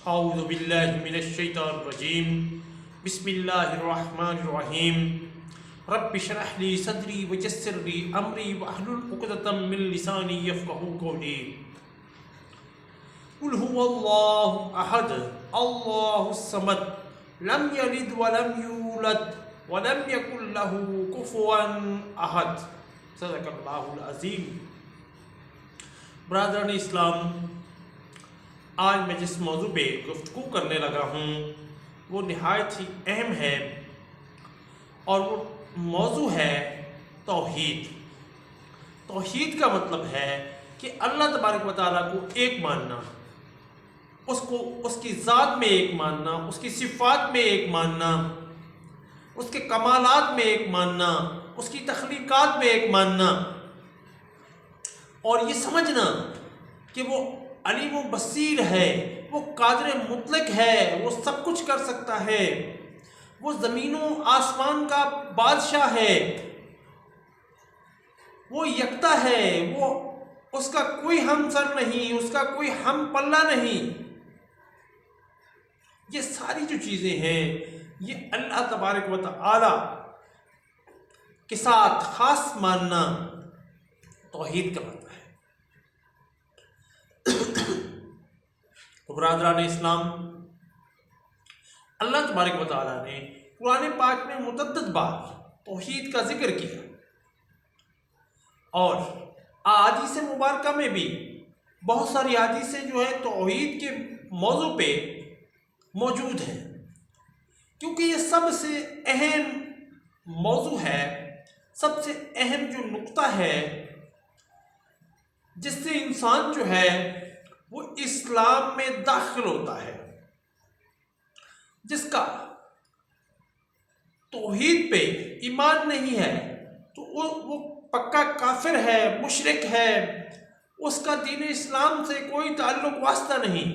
اعوذ باللہ من الشیطان الرجیم بسم اللہ الرحمن الرحیم رب اشرح لی صدری ویسر لی امری واحلل عقدۃ من لسانی یفقہوا قولی قل هو اللہ احد اللہ الصمد لم یلد ولم یولد ولم یکن له کفوا احد صدق اللہ العظیم۔ برادران اسلام، آج میں جس موضوع پہ گفتگو کرنے لگا ہوں وہ نہایت ہی اہم ہے، اور وہ موضوع ہے توحید۔ توحید کا مطلب ہے کہ اللہ تبارک و تعالیٰ کو ایک ماننا، اس کی ذات میں ایک ماننا، اس کی صفات میں ایک ماننا، اس کے کمالات میں ایک ماننا، اس کی تخلیقات میں ایک ماننا، اور یہ سمجھنا کہ وہ علیم و بصیر ہے، وہ قادر مطلق ہے، وہ سب کچھ کر سکتا ہے، وہ زمین و آسمان کا بادشاہ ہے، وہ یکتا ہے، وہ اس کا کوئی ہمسر نہیں، اس کا کوئی ہم پلہ نہیں۔ یہ ساری جو چیزیں ہیں یہ اللہ تبارک و تعالی کے ساتھ خاص ماننا توحید کا مطلب ہے۔ تو برادران اسلام، اللہ تبارک و تعالیٰ نے قرآن پاک میں متعدد بار توحید کا ذکر کیا، اور احادیث مبارکہ میں بھی بہت ساری حدیثیں جو ہے توحید کے موضوع پہ موجود ہیں، کیونکہ یہ سب سے اہم موضوع ہے، سب سے اہم جو نقطہ ہے جس سے انسان جو ہے وہ اسلام میں داخل ہوتا ہے۔ جس کا توحید پہ ایمان نہیں ہے تو وہ پکا کافر ہے، مشرک ہے، اس کا دین اسلام سے کوئی تعلق واسطہ نہیں۔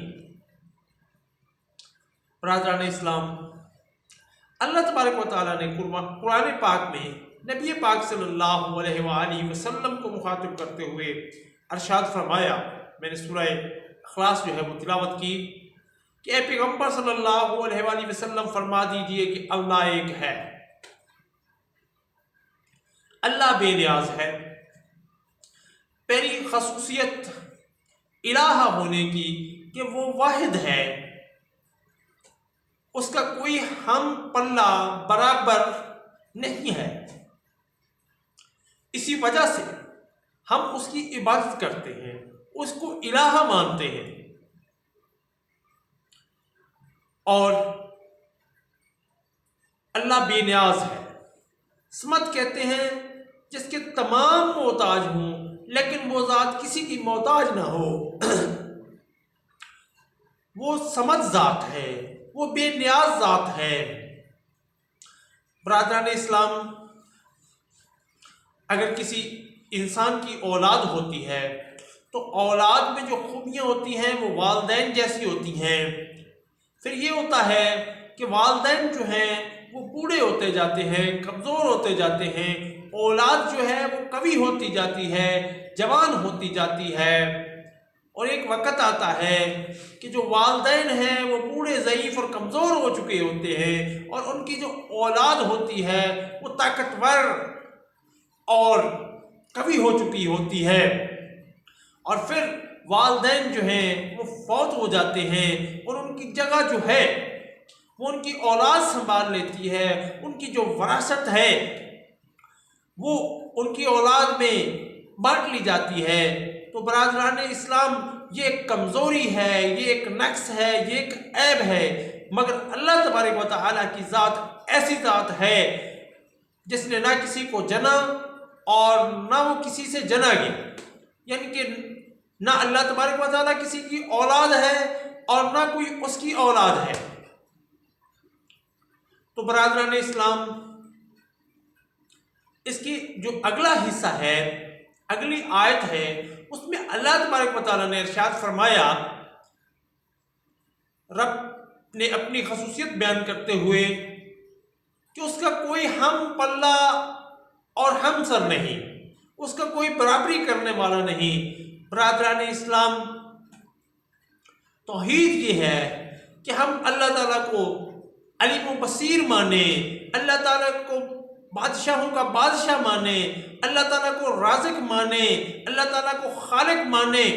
برادران اسلام، اللہ تبارک و تعالیٰ نے قرآن پاک میں نبی پاک صلی اللہ علیہ وآلہ وسلم کو مخاطب کرتے ہوئے ارشاد فرمایا، میں نے سورہ اخلاص جو ہے وہ تلاوت کی کہ اے پیغمبر صلی اللہ علیہ وآلہ وسلم فرما دیجئے کہ اللہ ایک ہے، اللہ بے نیاز ہے۔ پہلی خصوصیت الہ ہونے کی کہ وہ واحد ہے، اس کا کوئی ہم پلہ برابر نہیں ہے۔ اسی وجہ سے ہم اس کی عبادت کرتے ہیں، اس کو الہ مانتے ہیں، اور اللہ بے نیاز ہے۔ صمد کہتے ہیں جس کے تمام محتاج ہوں لیکن وہ ذات کسی کی محتاج نہ ہو، وہ صمد ذات ہے، وہ بے نیاز ذات ہے۔ برادران اسلام، اگر کسی انسان کی اولاد ہوتی ہے تو اولاد میں جو خوبیاں ہوتی ہیں وہ والدین جیسی ہوتی ہیں۔ پھر یہ ہوتا ہے کہ والدین جو ہیں وہ بوڑھے ہوتے جاتے ہیں، کمزور ہوتے جاتے ہیں، اولاد جو ہے وہ قوی ہوتی جاتی ہے، جوان ہوتی جاتی ہے، اور ایک وقت آتا ہے کہ جو والدین ہیں وہ بوڑھے، ضعیف اور کمزور ہو چکے ہوتے ہیں، اور ان کی جو اولاد ہوتی ہے وہ طاقتور اور قوی ہو چکی ہوتی ہے، اور پھر والدین جو ہیں وہ فوت ہو جاتے ہیں، اور ان کی جگہ جو ہے وہ ان کی اولاد سنبھال لیتی ہے، ان کی جو وراثت ہے وہ ان کی اولاد میں بانٹ لی جاتی ہے۔ تو برادران اسلام، یہ ایک کمزوری ہے، یہ ایک نقص ہے، یہ ایک عیب ہے، مگر اللہ تبارک و تعالیٰ کی ذات ایسی ذات ہے جس نے نہ کسی کو جنا اور نہ وہ کسی سے جنا گیا، یعنی کہ نہ اللہ تبارک و تعالیٰ کسی کی اولاد ہے اور نہ کوئی اس کی اولاد ہے۔ تو برادران اسلام، اس کی جو اگلا حصہ ہے، اگلی آیت ہے، اس میں اللہ تبارک و تعالیٰ نے ارشاد فرمایا، رب نے اپنی خصوصیت بیان کرتے ہوئے کہ اس کا کوئی ہم پلہ اور ہمسر نہیں، اس کا کوئی برابری کرنے والا نہیں۔ برادران اسلام، توحید یہ ہے کہ ہم اللہ تعالیٰ کو علیم و بصیر مانیں، اللہ تعالیٰ کو بادشاہوں کا بادشاہ مانیں، اللہ تعالیٰ کو رازق مانیں، اللہ تعالیٰ کو خالق مانیں۔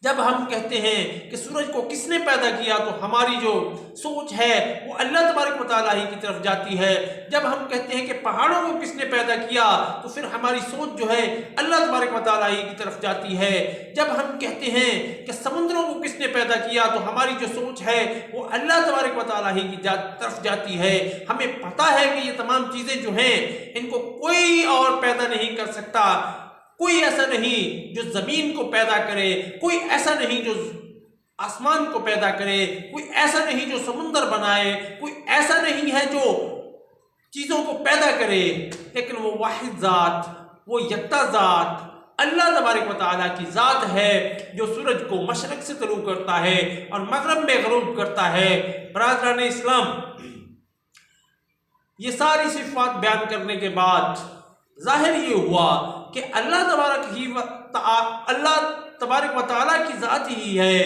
جب ہم کہتے ہیں کہ سورج کو کس نے پیدا کیا تو ہماری جو سوچ ہے وہ اللہ تبارک و تعالیٰ ہی کی طرف جاتی ہے۔ جب ہم کہتے ہیں کہ پہاڑوں کو کس نے پیدا کیا تو پھر ہماری سوچ جو ہے اللہ تبارک و تعالیٰ ہی کی طرف جاتی ہے۔ جب ہم کہتے ہیں کہ سمندروں کو کس نے پیدا کیا تو ہماری جو سوچ ہے وہ اللہ تبارک و تعالیٰ ہی کی طرف جاتی ہے۔ ہمیں پتہ ہے کہ یہ تمام چیزیں جو ہیں ان کو کوئی اور پیدا نہیں کر سکتا، کوئی ایسا نہیں جو زمین کو پیدا کرے، کوئی ایسا نہیں جو آسمان کو پیدا کرے، کوئی ایسا نہیں جو سمندر بنائے، کوئی ایسا نہیں ہے جو چیزوں کو پیدا کرے، لیکن وہ واحد ذات، وہ یکتا ذات اللہ تبارک و تعالیٰ کی ذات ہے جو سورج کو مشرق سے طلوع کرتا ہے اور مغرب میں غروب کرتا ہے۔ برادران اسلام، یہ ساری صفات بیان کرنے کے بعد ظاہر یہ ہوا کہ اللہ تبارک و تعالیٰ کی ذات ہی ہے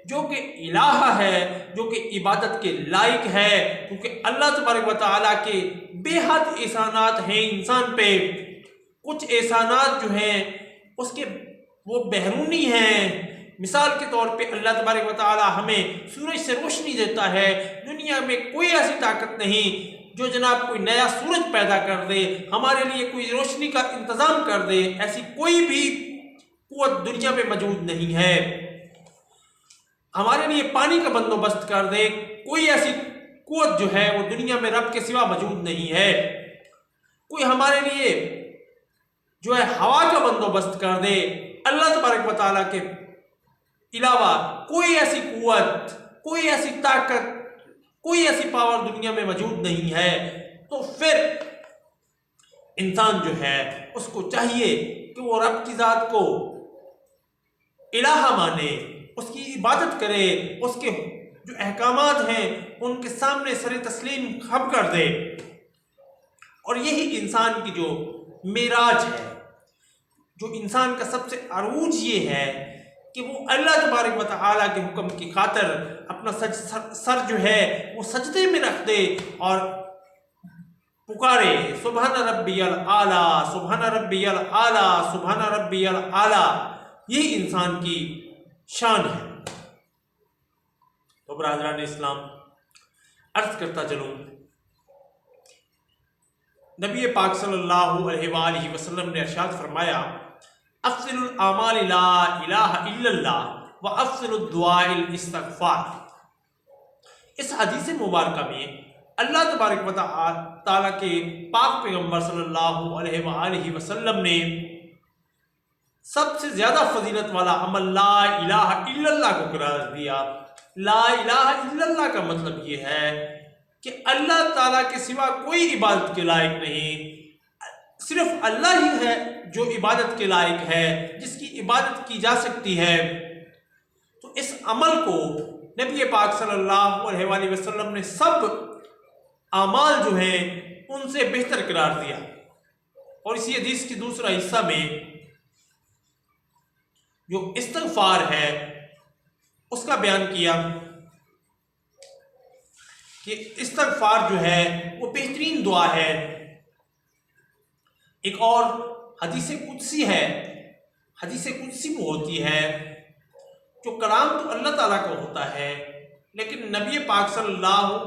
جو کہ الہ ہے، جو کہ عبادت کے لائق ہے، کیونکہ اللہ تبارک و تعالیٰ کے بے حد احسانات ہیں انسان پہ۔ کچھ احسانات جو ہیں اس کے وہ بیرونی ہیں، مثال کے طور پہ اللہ تبارک و تعالیٰ ہمیں سورج سے روشنی دیتا ہے۔ دنیا میں کوئی ایسی طاقت نہیں جو جناب کوئی نیا سورج پیدا کر دے، ہمارے لیے کوئی روشنی کا انتظام کر دے، ایسی کوئی بھی قوت دنیا میں موجود نہیں ہے۔ ہمارے لیے پانی کا بندوبست کر دے، کوئی ایسی قوت جو ہے وہ دنیا میں رب کے سوا موجود نہیں ہے۔ کوئی ہمارے لیے جو ہے ہوا کا بندوبست کر دے، اللہ تبارک و تعالیٰ کے علاوہ کوئی ایسی قوت، کوئی ایسی طاقت، کوئی ایسی پاور دنیا میں موجود نہیں ہے۔ تو پھر انسان جو ہے اس کو چاہیے کہ وہ رب کی ذات کو الہ مانے، اس کی عبادت کرے، اس کے جو احکامات ہیں ان کے سامنے سر تسلیم خم کر دے۔ اور یہی انسان کی جو معراج ہے، جو انسان کا سب سے عروج یہ ہے کہ وہ اللہ تبارک و تعالیٰ کے حکم کی خاطر اپنا سر جو ہے وہ سجدے میں رکھ دے اور پکارے سبحان ربی الاعلیٰ، سبحان ربی الاعلیٰ، سبحان ربی الاعلیٰ۔ یہ انسان کی شان ہے۔ تو برادران اسلام، عرض کرتا چلوں، نبی پاک صلی اللہ علیہ وآلہ وسلم نے ارشاد فرمایا، افضل الاعمال لا الہ الا اللہ و افضل الدعاء الاستغفار۔ اس حدیث مبارکہ میں اللہ تبارک و تعالیٰ کے پاک پیغمبر صلی اللہ علیہ وآلہ وسلم نے سب سے زیادہ فضیلت والا عمل لا الہ الا اللہ کو قرار دیا۔ لا الہ الا اللہ کا مطلب یہ ہے کہ اللہ تعالیٰ کے سوا کوئی عبادت کے لائق نہیں، صرف اللہ ہی ہے جو عبادت کے لائق ہے، جس کی عبادت کی جا سکتی ہے۔ تو اس عمل کو نبی پاک صلی اللہ علیہ وآلہ وسلم نے سب اعمال جو ہیں ان سے بہتر قرار دیا۔ اور اسی حدیث کی دوسرا حصہ میں جو استغفار ہے اس کا بیان کیا کہ استغفار جو ہے وہ بہترین دعا ہے۔ ایک اور حدیث قدسی ہے، حدیث قدسی وہ ہوتی ہے جو کلام تو اللہ تعالیٰ کا ہوتا ہے، لیکن نبی پاک صلی اللہ